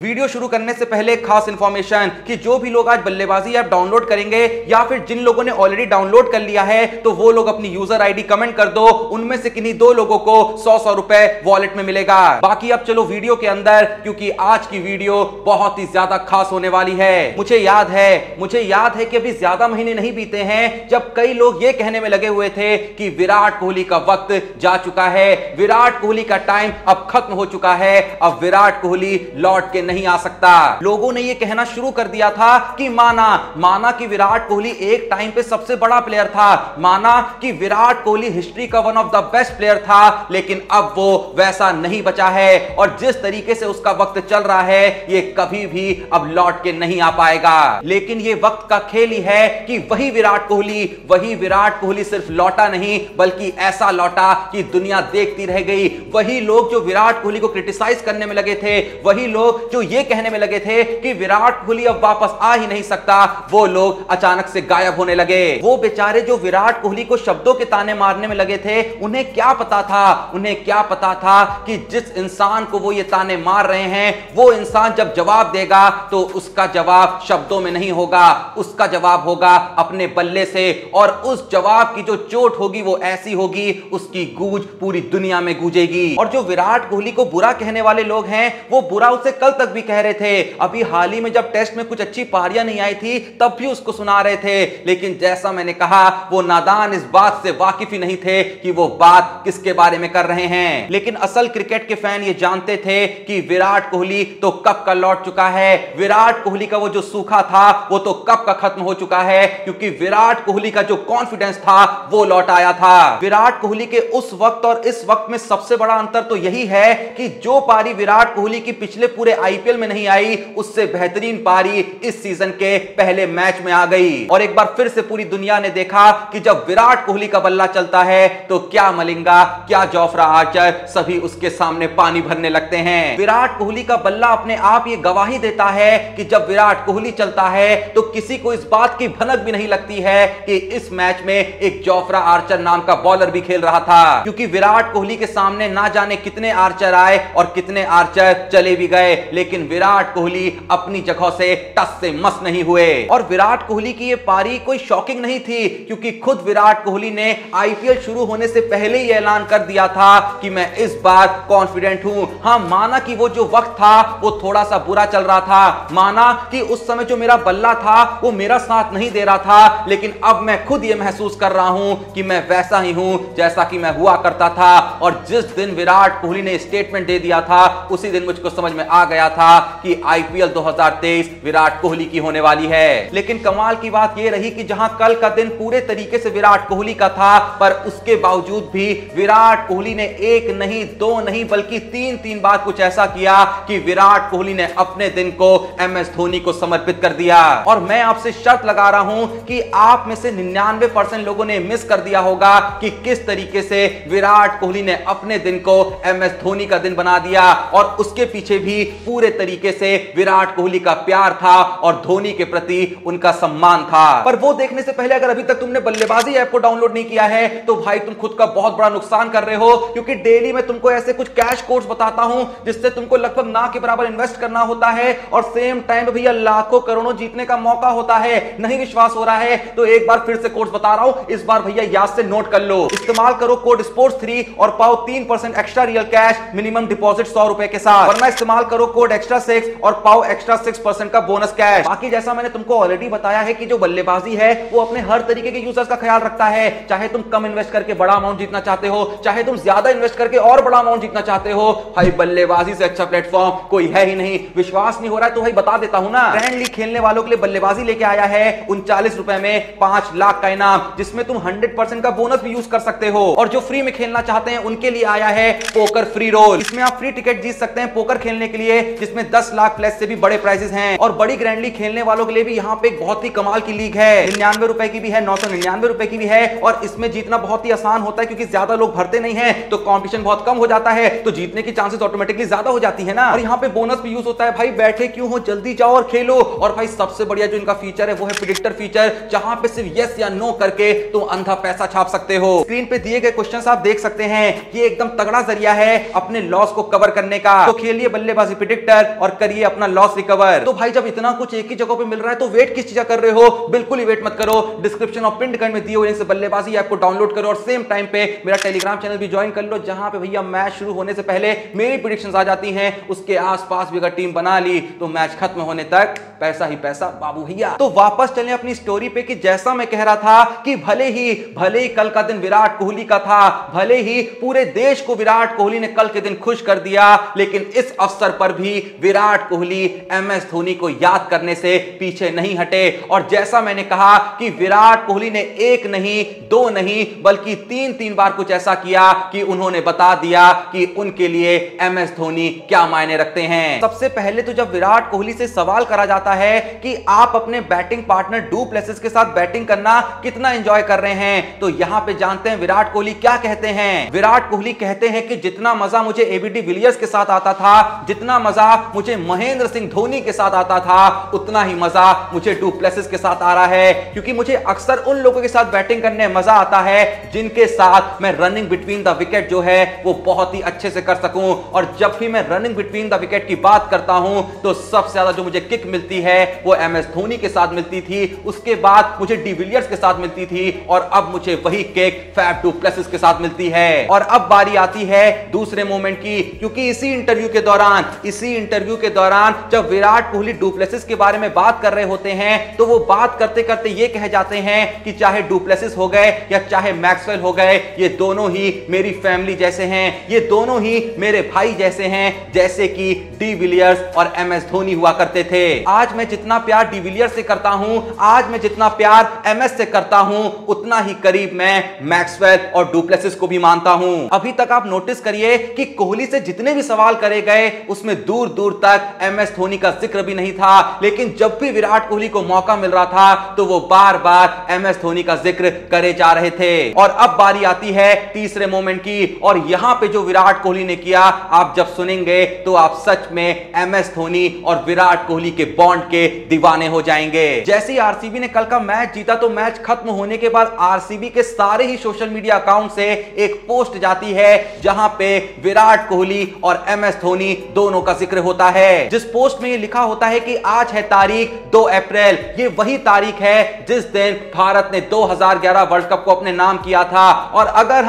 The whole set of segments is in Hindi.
वीडियो शुरू करने से पहले एक खास इंफॉर्मेशन कि जो भी लोग आज बल्लेबाजी ऐप डाउनलोड करेंगे या फिर जिन लोगों ने ऑलरेडी डाउनलोड कर लिया है तो वो लोग अपनी यूजर आईडी कमेंट कर दो, उनमें से किन्हीं दो लोगों को 100 रुपए वॉलेट में मिलेगा। बाकी अब चलो वीडियो के अंदर, क्योंकि आज की वीडियो बहुत ही ज्यादा खास होने वाली है। मुझे याद है कि अभी ज्यादा महीने नहीं बीते हैं जब कई लोग ये कहने में लगे हुए थे कि विराट कोहली का वक्त जा चुका है, विराट कोहली का टाइम अब खत्म हो चुका है, अब विराट कोहली लौट के नहीं आ सकता। लोगों ने यह कहना शुरू कर दिया था कि माना कि विराट कोहली एक टाइम पे सबसे बड़ा प्लेयर था, माना कि विराट कोहली हिस्ट्री का one of the best player था, लेकिन अब वो वैसा नहीं बचा है और जिस तरीके से उसका वक्त चल रहा है ये कभी भी अब लौट के नहीं आ पाएगा। लेकिन ये वक्त का खेल ही है कि वही विराट कोहली सिर्फ लौटा नहीं बल्कि ऐसा लौटा कि दुनिया देखती रह गई। वही लोग जो विराट कोहली को क्रिटिसाइज करने में लगे थे, वही लोग जो ये कहने में लगे थे कि विराट कोहली अब वापस आ ही नहीं सकता, वो लोग अचानक से गायब होने लगे। वो बेचारे जो विराट कोहली को शब्दों के ताने मारने में लगे थे, उन्हें क्या पता था कि जिस इंसान को वो ये ताने मार रहे हैं वो इंसान जब जवाब देगा तो उसका जवाब शब्दों में नहीं होगा, उसका जवाब होगा अपने बल्ले से, और उस जवाब की जो चोट होगी वो ऐसी होगी उसकी गूंज पूरी दुनिया में गूंजेगी। और जो विराट कोहली को बुरा कहने वाले लोग हैं वो बुरा उसे कल तक भी कह रहे थे। अभी हाल ही में जब टेस्ट में कुछ अच्छी पारियां नहीं आई थी तब भी उसको सुना रहे थे, लेकिन जैसा मैंने कहा वो नादान इस बात से वाकिफ ही नहीं थे कि वो बात किसके बारे में कर रहे हैं। लेकिन असल क्रिकेट के फैन ये जानते थे कि विराट कोहली तो कब का लौट चुका है, विराट कोहली का वो जो सूखा था वो तो कब का खत्म हो चुका है, क्योंकि विराट कोहली का जो कॉन्फिडेंस था वो लौट आया था। विराट कोहली के उस वक्त और इस वक्त में सबसे बड़ा अंतर तो यही है कि जो पारी विराट कोहली की पिछले पूरे आईपीएल में नहीं आई, उससे बेहतरीन पारी इस सीजन के पहले मैच में आ गई। और एक बार फिर से पूरी दुनिया ने देखा कि जब विराट कोहली का बल्ला चलता है तो क्या मलिंगा, क्या जोफ्रा आर्चर, सभी उसके सामने पानी भरने लगते हैं। विराट कोहली का बल्ला अपने आप ये गवाही देता है कि जब विराट कोहली चलता है तो किसी को इस बात की भनक भी नहीं लगती है कि इस मैच में एक जोफ्रा आर्चर नाम का बॉलर भी खेल रहा था, क्योंकि विराट कोहली के सामने ना जाने कितने आर्चर आए और कितने आर्चर चले भी गए, लेकिन विराट कोहली अपनी जगह से टस से मस नहीं हुए। और विराट कोहली की ये पारी कोई शॉकिंग नहीं थी, क्योंकि खुद विराट कोहली ने आईपीएल शुरू होने से पहले ही ऐलान कर दिया था कि मैं इस बार कॉन्फिडेंट हूं। हां, माना कि वो जो वक्त था वो थोड़ा सा बुरा चल रहा था, माना कि उस समय जो मेरा बल्ला था वो मेरा साथ नहीं दे रहा था, लेकिन अब मैं खुद ये महसूस कर रहा हूं कि मैं वैसा ही हूं जैसा कि मैं हुआ करता था। और जिस दिन विराट कोहली ने स्टेटमेंट दे दिया था उसी दिन मुझको समझ में आ गया था कि आईपीएल 2023 विराट कोहली की होने वाली है। लेकिन कमाल की बात यह रही कि जहां कल का दिन पूरे तरीके से विराट कोहली का था, पर उसके बावजूद भी विराट कोहली ने एक नहीं, दो नहीं, बल्कि तीन बार कुछ ऐसा किया कि विराट कोहली ने अपने दिन को एमएस धोनी को समर्पित कर दिया। और मैं आपसे शर्त लगा रहा हूं कि आप में से 99% लोगों ने मिस कर दिया होगा कि किस तरीके से विराट कोहली ने अपने दिन को एमएस धोनी का दिन बना दिया, और उसके पीछे भी पूरे तरीके से विराट कोहली का प्यार था और धोनी के प्रति उनका सम्मान था। पर वो देखने से पहले अगर अभी तक तुमने बल्लेबाजी ऐप को डाउनलोड नहीं किया है तो भाई तुम खुद का बहुत बड़ा नुकसान कर रहे हो, क्योंकि डेली मैं तुमको ऐसे कुछ कैश कोड्स बताता हूं जिससे तुमको लगभग ना के बराबर इन्वेस्ट करना होता है और सेम टाइम भैया लाखों करोड़ों जीतने का मौका होता है। नहीं विश्वास हो रहा है तो एक बार फिर से कोड्स बता रहा हूं, इस बार भैया याद से नोट कर लो। इस्तेमाल करो कोड sports3 और पाओ 3% extra real cash, minimum deposit 100 रुपए के साथ, वरना इस्तेमाल करो कोड एक्स्ट्रा 6 और पाओ एक्स्ट्रा 6% का बोनस कैश। बाकी जैसा मैंने तुमको ऑलरेडी बताया है कि जो बल्लेबाजी है वो अपने हर तरीके के यूजर्स का ख्याल रखता है, चाहे तुम कम इन्वेस्ट करके बड़ा अमाउंट जीतना चाहते हो, चाहे तुम ज्यादा इन्वेस्ट करके और बड़ा अमाउंट जीतना चाहते हो, भाई बल्लेबाजी से अच्छा प्लेटफॉर्म कोई है ही नहीं। विश्वास नहीं हो रहा है तो भाई बता देता हूं ना, ग्रैंड लीग खेलने वालों के लिए बल्लेबाजी लेके आया है 39 रुपए में 5 लाख का इनाम, जिसमें तुम 100% का बोनस भी यूज कर सकते हो। और जो फ्री में खेलना चाहते हैं उनके लिए आया है पोकर फ्री रोल, इसमें आप फ्री टिकट जीत सकते हैं पोकर खेलने के लिए, जिसमें 10 लाख प्लस से भी बड़े प्राइजेस हैं। और बड़ी ग्रैंड लीग खेलने वालों के लिए भी यहाँ पे एक बहुत ही कमाल की लीग है, 99 रुपए की भी है, 999 रुपए की भी है, और इसमें जीतना बहुत ही आसान होता है क्योंकि ज्यादा लोग भरते नहीं है तो कंपटीशन बहुत कम हो जाता है, तो जीतने की चांसेस ऑटोमेटिकली ज्यादा हो जाती है ना। और यहाँ पे बोनस भी यूज होता है, भाई बैठे क्यों हो, जल्दी जाओ और खेलो। और भाई सबसे बढ़िया जो इनका फीचर है वो है प्रेडिक्टर फीचर, जहां पे सिर्फ यस या नो करके तुम अंधा पैसा छाप सकते हो। स्क्रीन पे दिए गए क्वेश्चंस आप देख सकते हैं, ये एकदम तगड़ा जरिया है अपने लॉस को कवर करने का। तो खेलिए बल्लेबाजी प्रेडिक्टर एंटर और करिए अपना लॉस रिकवर। तो भाई जब इतना कुछ एक ही जगह पे मिल रहा है तो वेट किस चीज कर रहे हो? बिल्कुल ही वेट मत करो, डिस्क्रिप्शन और पिन कमेंट में दिए हुए लिंक से बल्लेबाजी ऐप को डाउनलोड करो और सेम टाइम पे मेरा टेलीग्राम चैनल भी ज्वाइन कर लो, जहां पे भैया मैच शुरू होने से पहले मेरी प्रेडिक्शंस आ जाती हैं। उसके आसपास भी अगर टीम बना ली तो मैच खत्म होने तक पैसा ही पैसा बाबू भैया। तो वापस चलें अपनी स्टोरी पे कि जैसा मैं कह रहा था कि भले ही कल का दिन विराट कोहली का था, भले ही पूरे देश को विराट कोहली ने कल के दिन खुश कर दिया, लेकिन इस अवसर पर भी विराट कोहली एमएस धोनी को याद करने से पीछे नहीं हटे। और जैसा मैंने कहा कि विराट कोहली ने एक नहीं, दो नहीं, बल्कि तीन बार कुछ ऐसा किया कि उन्होंने बता दिया कि उनके लिए एमएस धोनी क्या मायने रखते हैं। सबसे पहले तो जब विराट कोहली से सवाल करा जाता है कि आप अपने बैटिंग पार्टनर डू प्लेसिस के साथ बैटिंग करना कितना एंजॉय कर रहे हैं, तो यहां पे जानते हैं विराट कोहली क्या कहते हैं। विराट कोहली कहते हैं कि जितना मजा मुझे एबीडी विलियर्स के साथ आता था, जितना मजा मुझे महेंद्र सिंह धोनी के साथ आता था, उतना ही मजा मुझे डू प्लेसिस के साथ आ रहा है, क्योंकि मुझे अक्सर उन लोगों के साथ बैटिंग करने में मजा आता है जिनके साथ मैं रनिंग बिटवीन द विकेट जो है वो बहुत ही अच्छे से कर सकूं। और जब भी मैं रनिंग बिटवीन द विकेट की बात करता हूं तो सबसे ज्यादा जो मुझे किक मिलती है वो एमएस धोनी के साथ मिलती थी, उसके बाद मुझे डिविलियर्स के साथ मिलती थी, और अब मुझे वही किक फैफ डू प्लेसिस के साथ मिलती है। और अब बारी आती है दूसरे मोमेंट की, क्योंकि इसी इंटरव्यू के दौरान जब विराट कोहली डू प्लेसिस के बारे में बात कर रहे होते हैं तो वो बात करते करते ये कह जाते हैं कि चाहे डू प्लेसिस हो गए या चाहे मैक्सवेल हो गए, ये दोनों ही मेरी फैमिली जैसे हैं, ये दोनों ही मेरे भाई जैसे हैं, जैसे कि डिविलियर्स और एमएस धोनी हुआ करते थे। आज मैं जितना प्यार डिविलियर्स से करता हूं, आज मैं जितना प्यार एमएस से करता हूं, उतना ही करीब मैं मैक्सवेल और डू प्लेसिस को भी मानता हूं। अभी तक आप नोटिस करिए कि कोहली से जितने भी सवाल करे गए उसमें दूर दूर तक एमएस धोनी का जिक्र भी नहीं था, लेकिन जब भी विराट कोहली को मौका मिल रहा था तो वो बार बार एमएस धोनी का जिक्र करे जा रहे थे। और अब बारी आती है तीसरे मोमेंट की, और यहां पे जो विराट कोहली ने किया आप जब सुनेंगे तो आप सच में एमएस धोनी और विराट कोहली के बॉन्ड के दीवाने हो जाएंगे। जैसे ही आरसीबी ने कल का मैच जीता तो मैच खत्म होने के बाद आरसीबी के सारे ही सोशल मीडिया अकाउंट से एक पोस्ट जाती है जहां पे विराट कोहली और एमएस धोनी दोनों का जिक्र होता है, जिस पोस्ट में ये लिखा होता है कि आज है तारीख 2 अप्रैल, ये वही तारीख है जिस दिन भारत ने 2011 वर्ल्ड कप को अपने नाम किया था। और अगर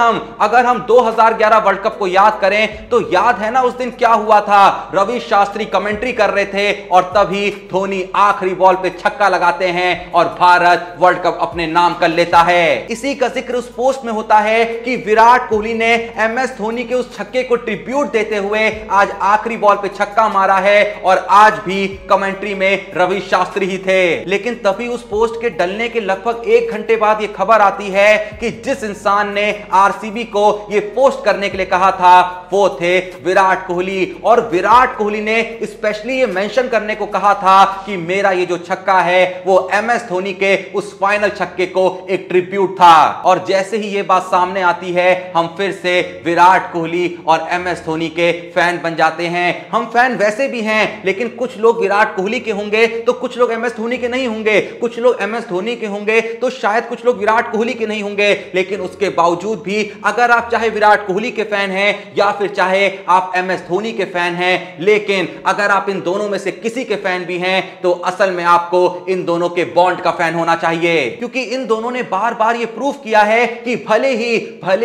हम 2011 वर्ल्ड कप को याद करें तो याद है ना उस दिन क्या हुआ था, रवि शास्त्री कमेंट्री कर रहे थे और तभी धोनी आखिरी बॉल पे छक्का लगाते हैं और भारत वर्ल्ड कप अपने नाम कर लेता है। इसी का जिक्र उस पोस्ट में होता है कि विराट कोहली ने एमएस धोनी के उस छक्के को ट्रिब्यूट देते हुए आज आखिरी बॉल पे छक्का मारा है, और आज भी कमेंट्री में रवि शास्त्री ही थे। लेकिन तभी उस पोस्ट के डलने के लगभग 1 घंटे बाद यह खबर आती है कि जिस इंसान ने आरसीबी को यह पोस्ट करने के लिए कहा था वो थे विराट कोहली। और विराट कोहली ने स्पेशली ये मेंशन करने को कहा था कि मेरा ये जो छक्का है वो एमएस धोनी के उस फाइनल छक्के को एक ट्रिब्यूट था। और जैसे ही ये बात सामने आती है हम फिर से विराट कोहली और एमएस धोनी के फैन बन जाते हैं। हम फैन वैसे भी हैं, लेकिन कुछ लोग विराट कोहली के होंगे तो कुछ लोग एमएस धोनी के नहीं होंगे, कुछ लोग एमएस धोनी के होंगे तो शायद कुछ लोग विराट कोहली के नहीं होंगे। लेकिन उसके बावजूद भी अगर आप चाहे विराट कोहली के फैन हैं या फिर चाहे आप एमएस धोनी के फैन हैं, लेकिन अगर आप इन दोनों में से किसी के फैन भी हैं तो असल में आपको इन दोनों के बॉन्ड का फैन होना चाहिए, क्योंकि इन दोनों ने बार बार ये प्रूफ किया है कि भले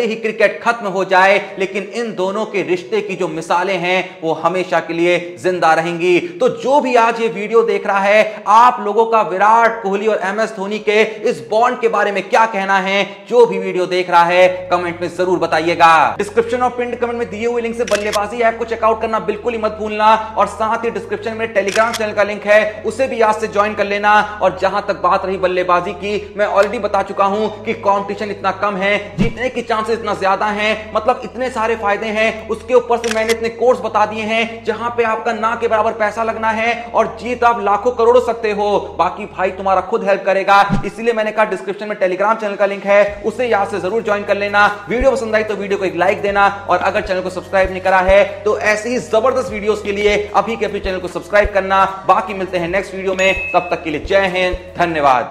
ही क्रिकेट खत्म हो जाए, लेकिन इन दोनों के रिश्ते की जो मिसालें हैं वो हमेशा के लिए जिंदा रहेंगी। तो जो भी आज ये वीडियो देख रहा है, आप लोगों का विराट कोहली और एमएस धोनी के इस बॉन्ड के बारे में क्या कहना है, जो भी वीडियो देख रहा है कमेंट में जरूर बताइएगा। डिस्क्रिप्शन और पिन कमेंट में दिए हुए लिंक से बल्लेबाजी ऐप को चेकआउट करना बिल्कुल ही मत भूलना, और साथ ही डिस्क्रिप्शन में टेलीग्राम चैनल का लिंक है, उसे भी आज से ज्वाइन कर लेना। और जहां तक बात रही बल्लेबाजी की, मैं ऑलरेडी बता चुका हूं कि कंपटीशन इतना कम है, जीतने की चांसेस इतना ज्यादा हैं, मतलब इतने सारे फायदे हैं, उसके ऊपर से मैंने इतने कोर्स बता दिए हैं जहां पे आपका ना के बराबर पैसा लगना है और जीत आप लाखों करोड़ों सकते हो। बाकी भाई तुम्हारा खुद हेल्प करेगा, इसलिए मैंने कहा डिस्क्रिप्शन में टेलीग्राम चैनल का लिंक है, उसे यहां से जरूर ज्वाइन कर लेना। वीडियो पसंद आई तो वीडियो को एक लाइक देना, और अगर चैनल को सब्सक्राइब नहीं करा है तो ऐसे ही जबरदस्त वीडियोस के लिए अभी के अभी चैनल को सब्सक्राइब करना। बाकी मिलते हैं नेक्स्ट वीडियो में, तब तक के लिए जय हिंद, धन्यवाद।